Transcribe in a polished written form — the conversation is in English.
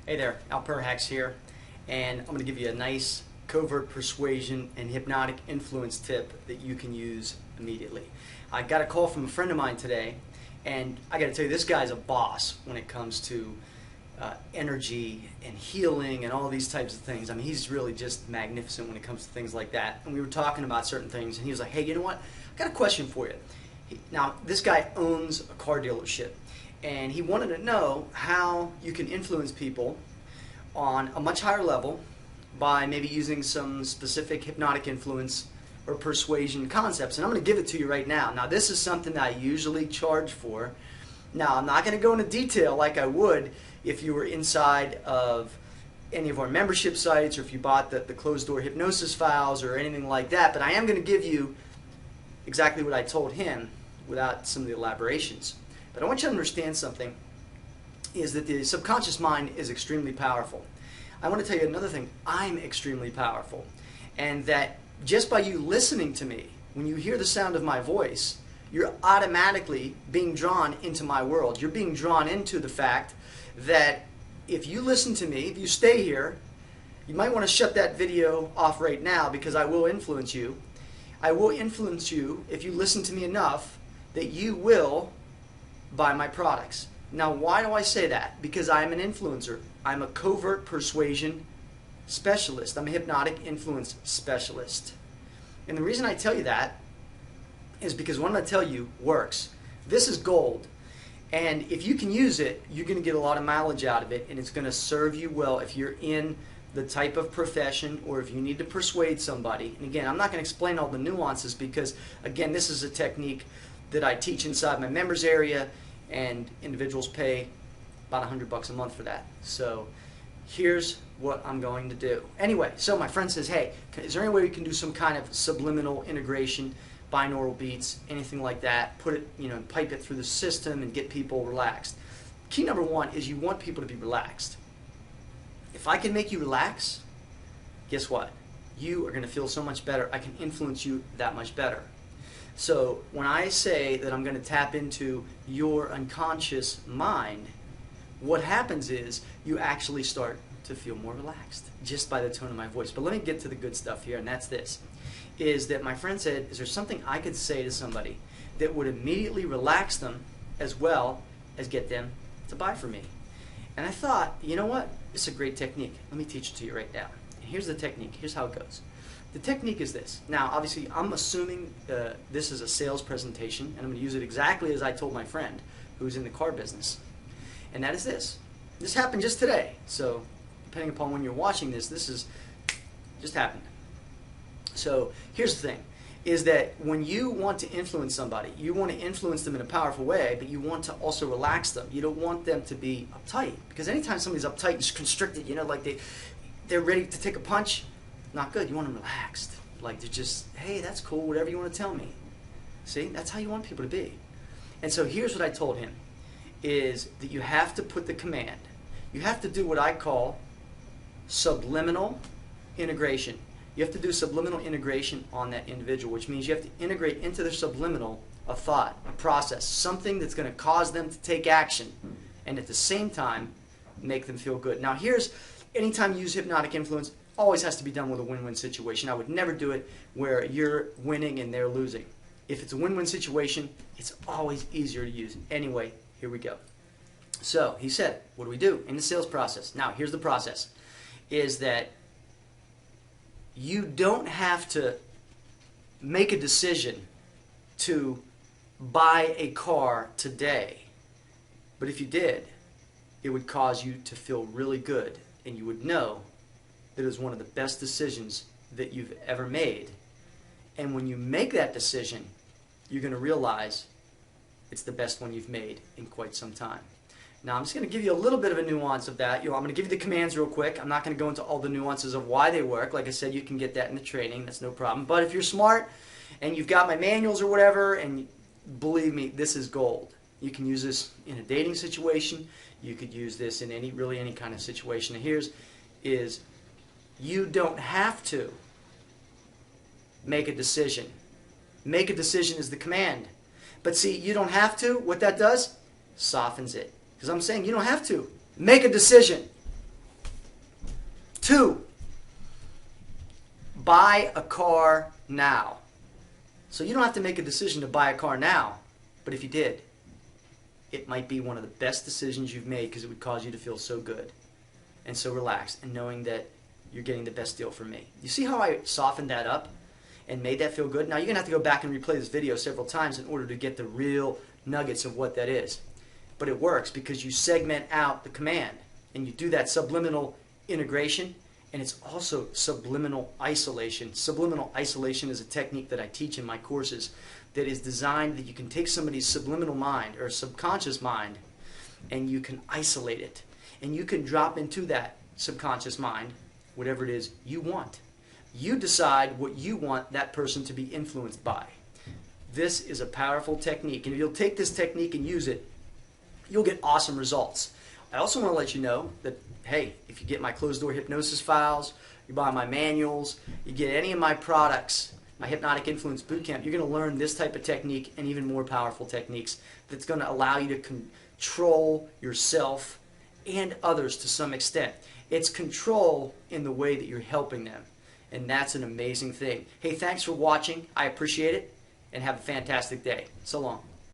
Hey there, Perhacs here, and I'm going to give you a nice covert persuasion and hypnotic influence tip that you can use immediately. I got a call from a friend of mine today, and I got to tell you, this guy's a boss when it comes to energy and healing and all these types of things. I mean, he's really just magnificent when it comes to things like that. And we were talking about certain things, and he was like, hey, you know what? I got a question for you. Now, this guy owns a car dealership, and he wanted to know how you can influence people on a much higher level by maybe using some specific hypnotic influence or persuasion concepts. And I'm going to give it to you right now. Now, this is something that I usually charge for. Now, I'm not going to go into detail like I would if you were inside of any of our membership sites or if you bought the closed-door hypnosis files or anything like that, but I am going to give you exactly what I told him without some of the elaborations. But I want you to understand something, is that the subconscious mind is extremely powerful. I want to tell you another thing. I'm extremely powerful. And that just by you listening to me, when you hear the sound of my voice, you're automatically being drawn into my world. You're being drawn into the fact that if you listen to me, if you stay here, you might want to shut that video off right now because I will influence you. I will influence you if you listen to me enough that you will buy my products. Now, why do I say that? Because I'm an influencer. I'm a covert persuasion specialist. I'm a hypnotic influence specialist. And the reason I tell you that is because what I'm going to tell you works. This is gold. And if you can use it, you're going to get a lot of mileage out of it, and it's going to serve you well if you're in the type of profession or if you need to persuade somebody. And again, I'm not going to explain all the nuances because, again, this is a technique that I teach inside my members area, and individuals pay about $100 a month for that. So here's what I'm going to do. Anyway, so my friend says, hey, is there any way we can do some kind of subliminal integration, binaural beats, anything like that, put it, pipe it through the system and get people relaxed? Key number one is you want people to be relaxed. If I can make you relax, guess what? You are going to feel so much better. I can influence you that much better. So when I say that I'm going to tap into your unconscious mind, what happens is you actually start to feel more relaxed just by the tone of my voice. But let me get to the good stuff here, and that's this, is that my friend said, is there something I could say to somebody that would immediately relax them as well as get them to buy from me? And I thought, you know what? It's a great technique. Let me teach it to you right now. And here's the technique. Here's how it goes. The technique is this. Now, obviously, I'm assuming this is a sales presentation, and I'm going to use it exactly as I told my friend who's in the car business. And that is this. This happened just today. So, depending upon when you're watching this, this is just happened. So, here's the thing, is that when you want to influence somebody, you want to influence them in a powerful way, but you want to also relax them. You don't want them to be uptight. Because anytime somebody's uptight and constricted, like they're ready to take a punch, not good. You want them relaxed. Like they're just, hey, that's cool, whatever you want to tell me. See, that's how you want people to be. And so here's what I told him, is that you have to put the command. You have to do what I call subliminal integration. You have to do subliminal integration on that individual, which means you have to integrate into their subliminal a thought, a process, something that's going to cause them to take action and at the same time make them feel good. Now here's, anytime you use hypnotic influence, always has to be done with a win-win situation. I would never do it where you're winning and they're losing. If it's a win-win situation, it's always easier to use. Anyway, here we go. So he said, what do we do in the sales process? Now, here's the process, is that you don't have to make a decision to buy a car today. But if you did, it would cause you to feel really good, and you would know that it was one of the best decisions that you've ever made. And when you make that decision, you're going to realize it's the best one you've made in quite some time. Now, I'm just going to give you a little bit of a nuance of that. I'm going to give you the commands real quick. I'm not going to go into all the nuances of why they work. Like I said, you can get that in the training. That's no problem. But if you're smart and you've got my manuals or whatever, and believe me, this is gold. You can use this in a dating situation. You could use this in really any kind of situation. And here's is, you don't have to make a decision. Make a decision is the command. But see, you don't have to. What that does, softens it. Because I'm saying you don't have to. Make a decision. 2, buy a car now. So you don't have to make a decision to buy a car now, but if you did, it might be one of the best decisions you've made because it would cause you to feel so good and so relaxed and knowing that you're getting the best deal from me. You see how I softened that up and made that feel good? Now you're going to have to go back and replay this video several times in order to get the real nuggets of what that is. But it works because you segment out the command and you do that subliminal integration, and it's also subliminal isolation. Subliminal isolation is a technique that I teach in my courses that is designed that you can take somebody's subliminal mind or subconscious mind and you can isolate it. And you can drop into that subconscious mind whatever it is you want. You decide what you want that person to be influenced by. This is a powerful technique, and if you'll take this technique and use it, you'll get awesome results. I also want to let you know that, hey, if you get my closed-door hypnosis files, you buy my manuals, you get any of my products, my Hypnotic Influence Bootcamp, you're going to learn this type of technique and even more powerful techniques that's going to allow you to control yourself and others to some extent. It's control in the way that you're helping them, and that's an amazing thing. Hey, thanks for watching. I appreciate it, and have a fantastic day. So long.